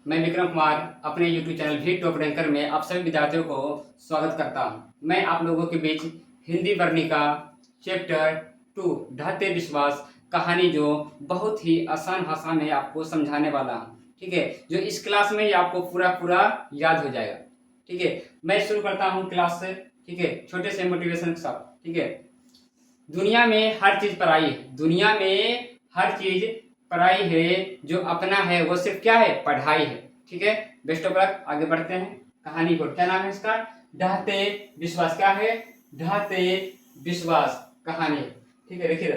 मैं विक्रम कुमार अपने YouTube channel भी टॉप रैंकर में आप सभी विद्यार्थियों को स्वागत करता हूं। मैं आप लोगों के बीच हिंदी वर्णिका चैप्टर 2 ढाते विश्वास कहानी जो बहुत ही आसान भाषा में आपको समझाने वाला हूं। ठीक है, जो इस क्लास में ही आपको पूरा याद हो जाएगा। ठीक है, मैं शुरू करता हूं क्लास से। ठीक है, छोटे से मोटिवेशन के साथ। ठीक है, दुनिया में हर चीज पराई है। दुनिया में हर चीज पढ़ाई है, जो अपना है वो सिर्फ क्या है? पढ़ाई है। ठीक है, बेस्ट ऑफ लक। आगे बढ़ते हैं कहानी को। क्या नाम है इसका? ढहते विश्वास। क्या है? ढहते विश्वास कहानी। ठीक है, देखिए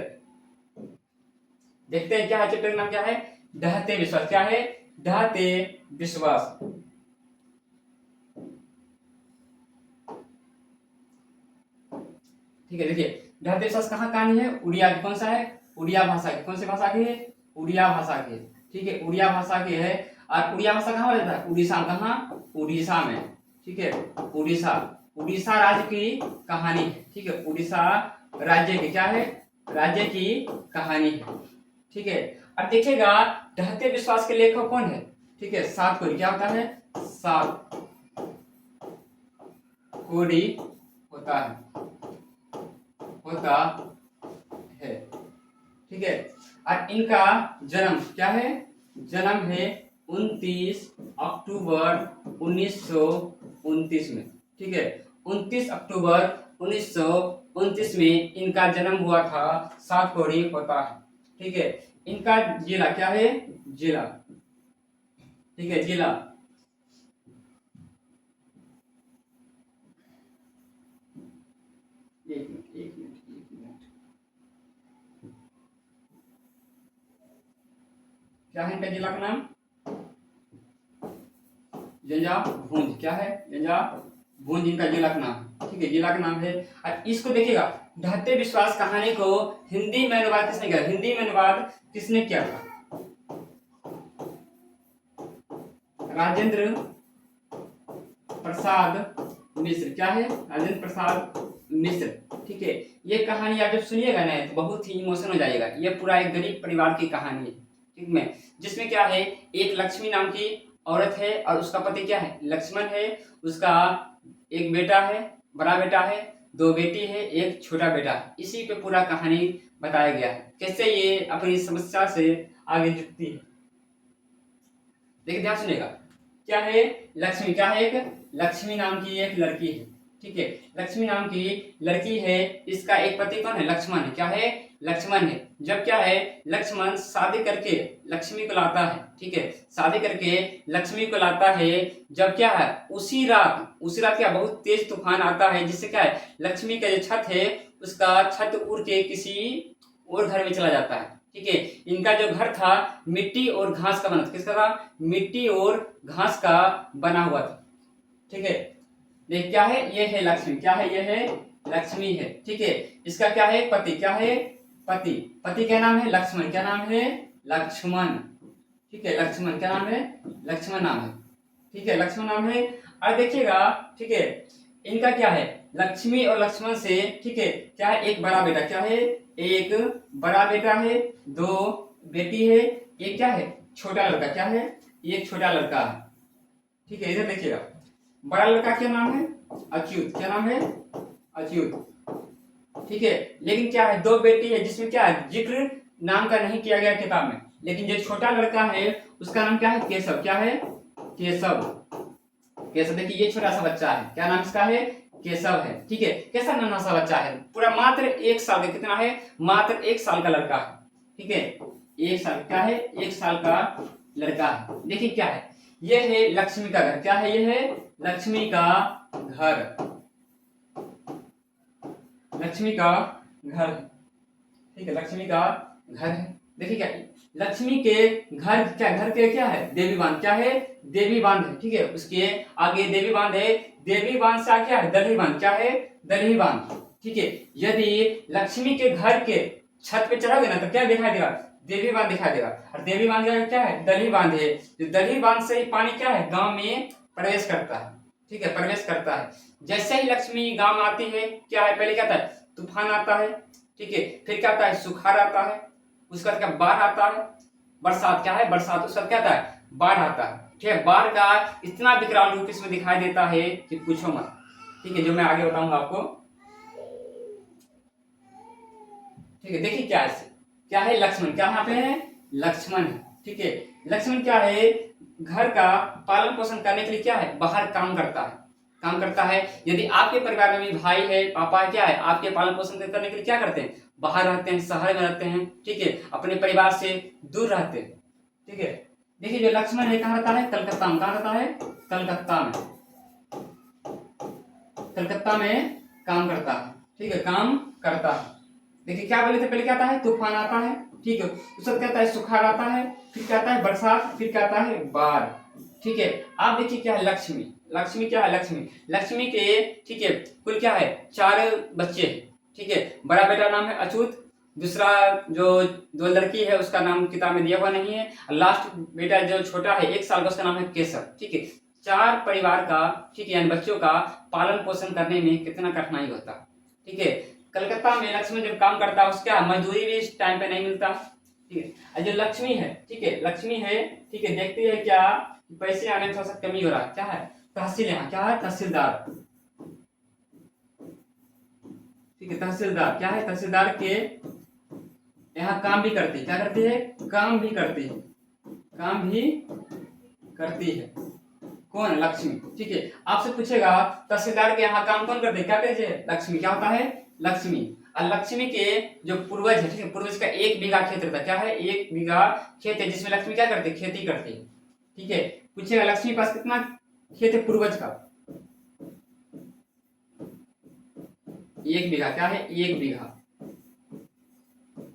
देखते हैं क्या है। चैप्टर का नाम क्या है? ढहते विश्वास। क्या है? ढहते विश्वास। ठीक है, देखिए ढहते विश्वास कहाँ कहानी है? उड़िया की। कौन सा है? उड़िया भाषा की। कौन सी भाषा की है? उड़िया भाषा की। ठीक है, उड़िया भाषा की है। और उड़िया भाषा कहाँ रहता है? उड़ीसा। कहाँ? उड़ीसा में। ठीक है, उड़ीसा। उड़ीसा राज्य की कहानी है। ठीक है, उड़ीसा राज्य की क्या है? राज्य की कहानी है। ठीक है, अब देखिएगा ढहते विश्वास के लेखक कौन है? ठीक है, सात कोड़ी। क्या होता है? सात कोड़ी होता है। ठीक है, और इनका जन्म क्या है? जन्म है 29 अक्टूबर 1929 में। ठीक है, 29 अक्टूबर 1929 में इनका जन्म हुआ था। सात कोड़ी होता है। ठीक है, इनका जिला क्या है? जिला। ठीक है, जिला। एक मिनट। क्या है इनका जिला का नाम? जंजाभूंज। क्या है? जंजाभूंज इनका जिला का नाम। ठीक है, जिला का नाम है। और इसको देखिएगा, ढहते विश्वास कहानी को हिंदी में अनुवाद किसने किया? हिंदी में अनुवाद किसने किया था? राजेंद्र प्रसाद मिश्र। क्या है? राजेंद्र प्रसाद मिश्र। ठीक है, ये कहानी आप जब सुनिएगा ना तो बहुत ही इमोशन हो जाएगा। ये पूरा एक गरीब परिवार की कहानी है। ठीक में, जिसमें क्या है, एक लक्ष्मी नाम की औरत है और उसका पति क्या है? लक्ष्मण है। उसका एक बेटा है, बड़ा बेटा है, दो बेटी है, एक छोटा बेटा है। इसी पे पूरा कहानी बताया गया है, कैसे ये अपनी समस्या से आगे जुटती है। देखिए ध्यान सुनेगा। क्या है? लक्ष्मी। क्या है? एक लक्ष्मी नाम की एक लड़की है। ठीक है, लक्ष्मी नाम की लड़की है। इसका एक पति कौन है? लक्ष्मण है। क्या है? लक्ष्मण है। जब क्या है, लक्ष्मण शादी करके लक्ष्मी को लाता है। ठीक है, शादी करके लक्ष्मी को लाता है। जब क्या है, उसी रात क्या बहुत तेज तूफान आता है, जिससे क्या है, लक्ष्मी का जो छत है उसका छत उड़ के किसी और घर में चला जाता है। ठीक है, इनका जो घर था मिट्टी और घास का बना था। किसका था? मिट्टी और घास का बना हुआ था। ठीक है, देख क्या है, ये है लक्ष्मी। क्या है? ये है लक्ष्मी है। ठीक है, इसका क्या है? पति। क्या है? पति क्या नाम है? लक्ष्मण। क्या नाम है? लक्ष्मण। ठीक है, लक्ष्मण। क्या नाम है? लक्ष्मण नाम है। ठीक है, लक्ष्मण नाम है। और देखिएगा, ठीक है, इनका क्या है, लक्ष्मी और लक्ष्मण से, ठीक है, क्या है, एक बड़ा बेटा। क्या है? एक बड़ा बेटा है, दो बेटी है, एक क्या है, छोटा लड़का। क्या है? एक छोटा लड़का है। ठीक है, इधर देखिएगा, बड़ा लड़का क्या नाम है? अच्युत। क्या नाम है? अच्युत। ठीक है, लेकिन क्या है, दो बेटी है, जिसमें क्या है, जिक्र नाम का नहीं किया गया किताब में। लेकिन जो छोटा लड़का है उसका नाम क्या है? केशव। क्या है? केशव। केशव। देखिए ये छोटा सा बच्चा है, क्या नाम इसका है? केशव है। ठीक है, कैसा नन्हा सा बच्चा है, पूरा मात्र 1 साल का। कितना है? मात्र 1 साल का लड़का है। ठीक है, 1 साल। क्या है? 1 साल का लड़का है। देखिए क्या है, ये है लक्ष्मी का घर। क्या है? ये है लक्ष्मी का घर। लक्ष्मी का घर। ठीक है, लक्ष्मी का घर है। देखिए क्या, लक्ष्मी के घर, क्या घर के क्या है? देवी बांध। क्या है? देवी बांध है। ठीक है, उसके आगे देवी बांध है। देवी बांध से क्या है? दलही बांध। क्या है? दलही बांध। ठीक है, यदि लक्ष्मी के घर के छत पे चढ़ोगे ना तो क्या दिखाई देगा? देवी बांध दिखाई देगा। और देवी बांध का क्या है? दलही बांध है। जो दलही बांध से ही पानी क्या है, गांव में प्रवेश करता है। ठीक है, प्रवेश करता है। जैसे ही लक्ष्मी गांव में आती है, क्या है, पहले क्या आता है? तूफान आता है। ठीक है, फिर क्या आता है? सुखाड़ आता है। उसका क्या, बाढ़ आता है। बरसात। क्या है? बरसात। उसका क्या आता है? बाढ़ आता है। ठीक है, बाढ़ का इतना विकराल रूप इसमें दिखाई देता है कि पूछो मत। ठीक है, जो मैं आगे बताऊंगा आपको। ठीक है, देखिए क्या है लक्ष्मण, क्या यहाँ पे है लक्ष्मण है। ठीक है, लक्ष्मण क्या है, घर का पालन पोषण करने के लिए क्या है, बाहर काम करता है, काम करता है। यदि आपके परिवार में भी भाई है, पापा है, क्या है, आपके पालन पोषण करने के लिए क्या करते हैं, बाहर रहते हैं, शहर में रहते हैं। ठीक है, अपने परिवार से दूर रहते हैं। ठीक है, देखिए जो लक्ष्मण है कहाँ रहता है, कलकत्ता में। कहाँ रहता है, कलकत्ता में। कलकत्ता में काम करता है। ठीक है, काम करता है। देखिए क्या बोले थे, पहले क्या आता है, तूफान आता है। ठीक है, उसके बाद क्या आता है, सुखाड़ आता है, फिर क्या आता है, बरसात, फिर क्या आता है, बाढ़। ठीक है, आप देखिए क्या है, लक्ष्मी। लक्ष्मी क्या है, लक्ष्मी, लक्ष्मी के ठीक है कुल क्या है, 4 बच्चे हैं। ठीक है, बड़ा बेटा नाम है अच्युत, दूसरा जो 2 लड़की है उसका नाम किताब में दिया हुआ नहीं है, लास्ट बेटा जो छोटा है 1 साल का, उसका नाम है केसर। ठीक है, 4 परिवार का, ठीक है, यानी बच्चों का पालन पोषण करने में कितना कठिनाई होता है। ठीक है, कलकत्ता में लक्ष्मी जब काम करता है उसका मजदूरी भी इस टाइम पे नहीं मिलता। ठीक है, और जो लक्ष्मी है, ठीक है, लक्ष्मी है, ठीक है, देखती है क्या पैसे आने में थोड़ा सा कमी हो रहा है, क्या है, तहसील, यहाँ क्या है, तहसीलदार। ठीक है, तहसीलदार क्या है, तहसीलदार के यहाँ काम भी करती है, क्या करती है, काम भी करती है, काम भी करती है। कौन, लक्ष्मी। ठीक है, आपसे पूछेगा तहसीलदार के यहाँ काम कौन करते हैं, क्या कहते हैं, लक्ष्मी। क्या होता है, लक्ष्मी। और लक्ष्मी के जो पूर्वज है, ठीक है, पूर्वज का 1 बीघा खेत रहता है, क्या है, 1 बीघा खेत है, जिसमें लक्ष्मी क्या करती है, खेती करती है। ठीक है, पूछेगा लक्ष्मी के पास कितना खेत है पूर्वज का, 1 बीघा, क्या है, 1 बीघा।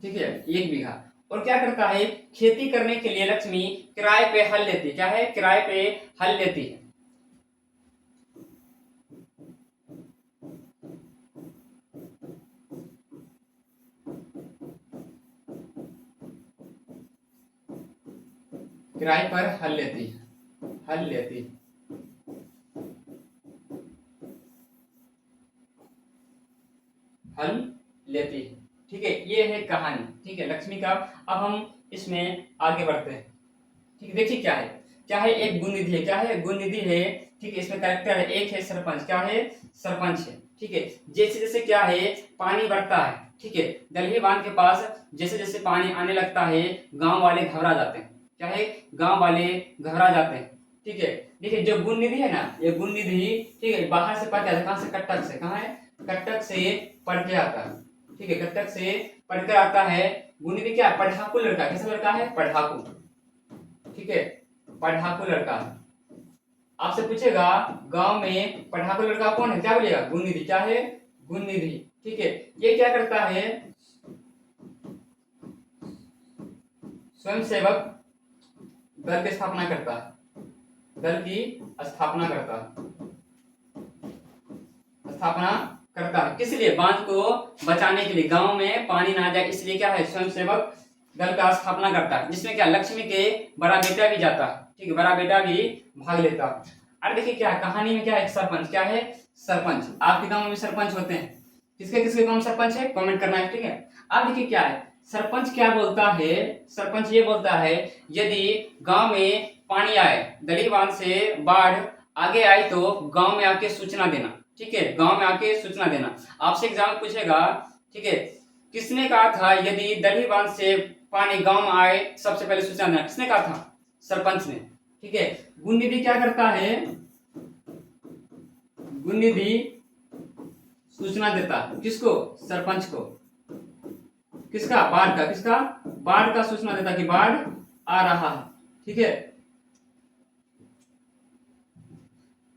ठीक है, 1 बीघा। और क्या करता है, खेती करने के लिए लक्ष्मी किराए पे हल लेती है, क्या है, किराए पे हल लेती है। किराए पर हल लेती है, हल लेती है। हल लेती है। ठीक है, ये है कहानी, ठीक है, लक्ष्मी का। अब हम इसमें आगे बढ़ते हैं। ठीक है, देखिए क्या है, एक गुण निधि है, क्या है, गुण निधि है। ठीक है, इसमें कैरेक्टर है, एक है सरपंच, क्या है, सरपंच है। ठीक है, जैसे जैसे क्या है, पानी बढ़ता है, ठीक है, दलही बांध के पास जैसे जैसे पानी आने लगता है, गांव वाले घबरा जाते हैं, क्या है, गांव वाले घबरा जाते हैं। ठीक है, देखिए जो गुण निधि है ना, ये गुण निधि, ठीक है, बाहर से पढ़ के आता है, कहाँ से, कटक से। कहाँ है, कटक से पढ़ के आता है। ठीक है, कटक से पढ़कर आता है। गुण निधि क्या है, पढ़ाकू लड़का, कैसा लड़का है, पढ़ाकू। ठीक है, पढ़ाकू लड़का। आपसे पूछेगा गांव में पढ़ाकू लड़का कौन है, क्या बोलेगा, गुण निधि, क्या है, गुण निधि। ठीक है, ये क्या करता है, स्वयं सेवक दल की स्थापना करता है, दल की स्थापना करता है, स्थापना करता है, किस लिए, बांध को बचाने के लिए, गांव में पानी ना जाए इसलिए क्या है, स्वयं सेवक दल का स्थापना करता है, जिसमें क्या लक्ष्मी के बड़ा बेटा भी जाता है। ठीक है, बड़ा बेटा भी भाग लेता है। और देखिए क्या कहानी में क्या है, सरपंच, क्या है, सरपंच। आपके गांव में भी सरपंच होते हैं, किसके किसके गांव में सरपंच है, कमेंट करना है। ठीक है, अब देखिए क्या है, सरपंच क्या बोलता है, सरपंच ये बोलता है, यदि गांव में पानी आए, दली बांध से बाढ़ आगे आई तो गांव में आके सूचना देना। ठीक है, गांव में आके सूचना देना। आपसे एग्जाम में पूछेगा, ठीक है, किसने कहा था यदि दली बांध से पानी गांव में आए सबसे पहले सूचना देना, किसने कहा था, सरपंच ने। ठीक है, गुण निधि क्या करता है, गुण निधि सूचना देता है, किसको, सरपंच को, किसका, बाढ़ का, किसका, बाढ़ का सूचना देता कि बाढ़ आ रहा है। ठीक है,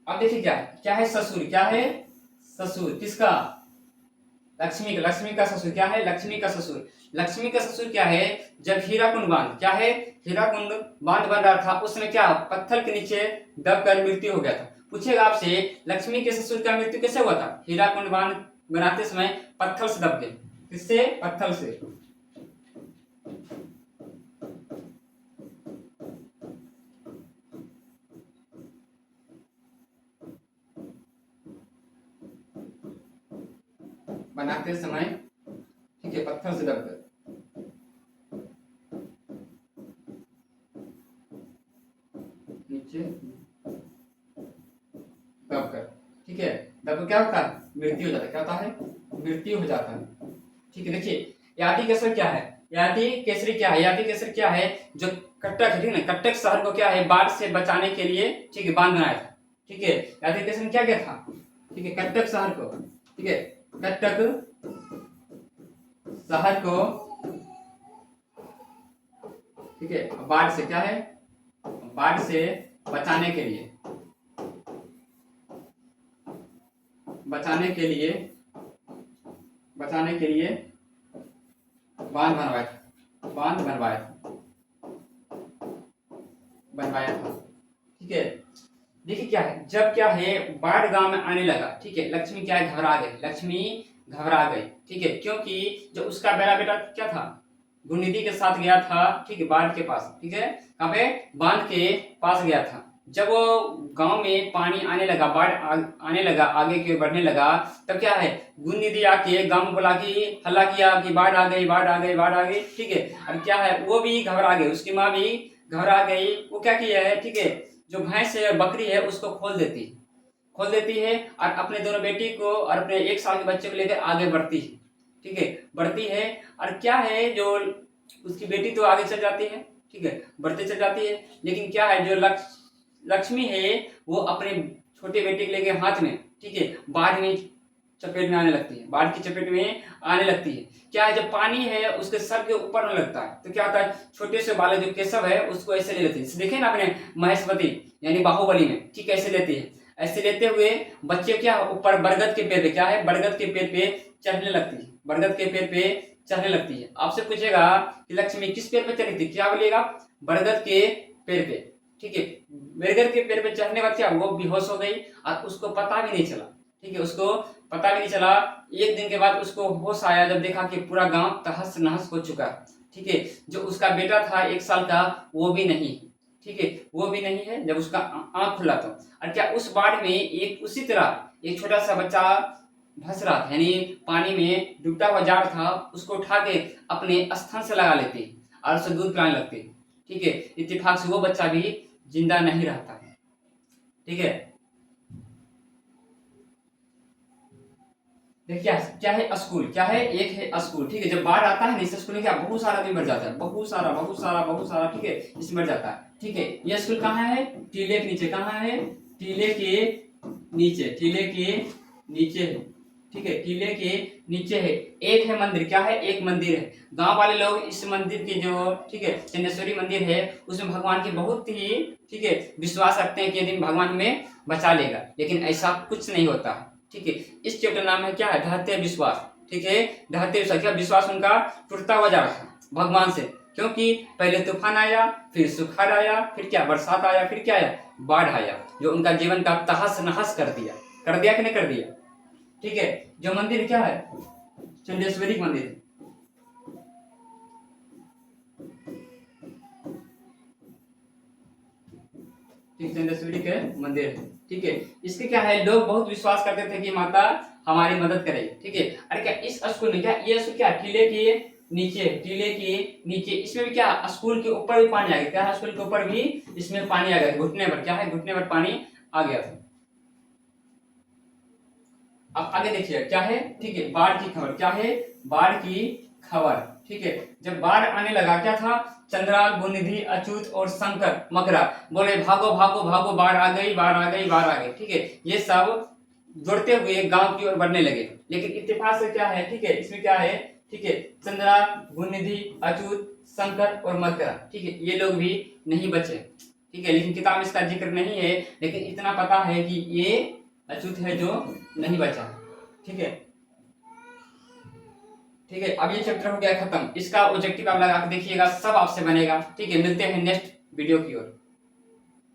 अब देखिए क्या है, ससुर, क्या है, ससुर, किसका, लक्ष्मी का, लक्ष्मी का ससुर, क्या है, लक्ष्मी का ससुर। लक्ष्मी का ससुर क्या है, जब हीराकुंड बांध, क्या है, हीराकुंड बांध बन रहा था, उस समय क्या पत्थर के नीचे दबकर मृत्यु हो गया था। पूछेगा आपसे लक्ष्मी के ससुर का मृत्यु कैसे हुआ था, हीराकुंड बांध बनाते समय पत्थर से दब गए, किससे, पत्थर से। बनाते समय, ठीक है, पत्थर से दबकर। नीचे दबकर, ठीक है। दबकर क्या होता है, मृत्यु हो जाता है। क्या होता है, मृत्यु हो जाता है, ठीक है। देखिए याति केसर क्या है, याति केसरी क्या है, याति केसरी क्या है, जो कटक है, ठीक है ना, कटक शहर को क्या है बाढ़ से बचाने के लिए, ठीक है, बांध बनाया था, ठीक है। याति केसरी ने क्या किया था, ठीक है, कटक शहर को, ठीक है, कटक शहर को, ठीक है, बाढ़ से क्या है, बाढ़ से बचाने के लिए, बचाने के लिए, बचाने के लिए बांध बनवाया था, बांध बनवाया था, बनवाया था, ठीक है। देखिए क्या है, जब क्या है बाढ़ गांव में आने लगा, ठीक है, लक्ष्मी क्या है घबरा गई, लक्ष्मी घबरा गई, ठीक है, क्योंकि जो उसका बड़ा बेटा क्या था, गुणनिधि के साथ गया था, ठीक है, बाढ़ के पास, ठीक है, कहाँ पे, बांध के पास गया था। जब वो गांव में पानी आने लगा, बाढ़ आने लगा, आगे की ओर बढ़ने लगा, तब क्या है गुणनिधि आके गांव में बोला कि हल्ला किया कि बाढ़ आ गई, बाढ़ आ गई, बाढ़ आ गई, ठीक है। और क्या है वो भी घबरा गई, उसकी माँ भी घबरा गई। वो क्या किया है, ठीक है, जो भैंस है बकरी है उसको खोल देती है, खोल देती है और अपने दोनों बेटी को और अपने 1 साल के बच्चे को लेकर आगे बढ़ती है, ठीक है, बढ़ती है। और क्या है जो उसकी बेटी तो आगे चल जाती है, ठीक है, बढ़ते चल जाती है, लेकिन क्या है जो लक्ष्मी है वो अपने छोटे बेटे के लेके हाथ में, ठीक है, बाढ़ में चपेट में आने लगती है, बाढ़ की चपेट में आने लगती है। क्या है जब पानी है उसके सर के ऊपर में लगता है तो क्या होता है, छोटे से बालक जो केशव है उसको ऐसे ले लेती है, देखे ना अपने महेशवती यानी बाहुबली में, ठीक है, ऐसे लेती है। ऐसे लेते हुए बच्चे क्या ऊपर बरगद के पेड़ पे, क्या है बरगद के पेड़ पे चढ़ने लगती है, बरगद के पेड़ पे चढ़ने लगती है। आपसे पूछेगा कि लक्ष्मी किस पेड़ पे चढ़ी थी, क्या बोलिएगा, बरगद के पेड़ पे, ठीक है। बरगद के पेड़ पे चढ़ने बाद क्या वो बेहोश हो गई और उसको पता भी नहीं चला, ठीक है, उसको पता भी नहीं चला। 1 दिन के बाद उसको होश आया जब देखा कि पूरा गांव तहस नहस हो चुका, ठीक है। जो उसका बेटा था 1 साल का वो भी नहीं, ठीक है, वो भी नहीं है। जब उसका आंख खुला तो, और क्या उस बाढ़ में एक उसी तरह एक छोटा सा बच्चा धंस रहा था, यानी पानी में डूबता हुआ जा रहा था, उसको उठा के अपने स्तन से लगा लेते और उसे दूध पिलाने लगते, ठीक है। इत्तेफाक से वो बच्चा भी जिंदा नहीं रहता, ठीक है। देखिए क्या है स्कूल, क्या है एक है स्कूल, ठीक है। जब बाढ़ आता है ना इस स्कूल में क्या बहुत सारा आदमी मर जाता है, बहुत सारा बहुत सारा बहुत सारा, ठीक है, इसमें मर जाता है, ठीक है। ये स्कूल कहाँ है, टीले के नीचे, कहाँ है, टीले के नीचे, टीले के नीचे है, ठीक है, टीले के नीचे है। एक है मंदिर, क्या है एक मंदिर है। गांव वाले लोग इस मंदिर की जो, ठीक है, चंडेश्वरी मंदिर है उसमें भगवान की बहुत ही, ठीक है, विश्वास रखते हैं कि यदि भगवान हमें बचा लेगा, लेकिन ऐसा कुछ नहीं होता, ठीक है। इस चैप्टर नाम है क्या है, ढहते विश्वास, ठीक है, ढहते विश्वास। क्या विश्वास उनका टूटता हुआ जा रहा था भगवान से, क्योंकि पहले तूफान आया, फिर सुखाड़ आया, फिर क्या बरसात आया, फिर क्या आया बाढ़ आया, जो उनका जीवन का तहस नहस कर दिया कि नहीं कर दिया, ठीक है। जो मंदिर क्या है चंडेश्वरी मंदिर, ठीक, चंडेश्वरी के मंदिर है, ठीक है। इसके क्या है लोग बहुत विश्वास करते थे कि माता हमारी मदद करेगी, ठीक है। अरे क्या इस स्कूल में क्या ये स्कूल क्या टीले के नीचे, टीले के नीचे, इसमें भी क्या स्कूल के ऊपर भी पानी आ गया, क्या स्कूल के ऊपर भी इसमें पानी आ गया, घुटने पर, क्या है घुटने पर पानी आ गया था। अब आगे देखिए क्या है, ठीक है, बाढ़ की खबर, क्या है बाढ़ की खबर, ठीक है। जब बाढ़ आने लगा क्या था, चंद्रा, गुणनिधि, अच्युत और शंकर मकरा बोले भागो भागो भागो, बाढ़ आ गई, बाढ़ आ गई, बाढ़ आ गई, ठीक है। ये सब दौड़ते हुए गांव की ओर बढ़ने लगे, लेकिन इत्तेफाक से क्या है, ठीक है, इसमें क्या है, ठीक है, चंद्रा, गुणनिधि, अच्युत, शंकर और मकरा, ठीक है, ये लोग भी नहीं बचे, ठीक है। लेकिन किताब में इसका जिक्र नहीं है, लेकिन इतना पता है कि ये अच्युत है जो नहीं बचा, ठीक है, ठीक है। अब ये चैप्टर हो गया खत्म, इसका ऑब्जेक्टिव आप लगा के देखिएगा, सब आपसे बनेगा, ठीक है। मिलते हैं नेक्स्ट वीडियो की ओर।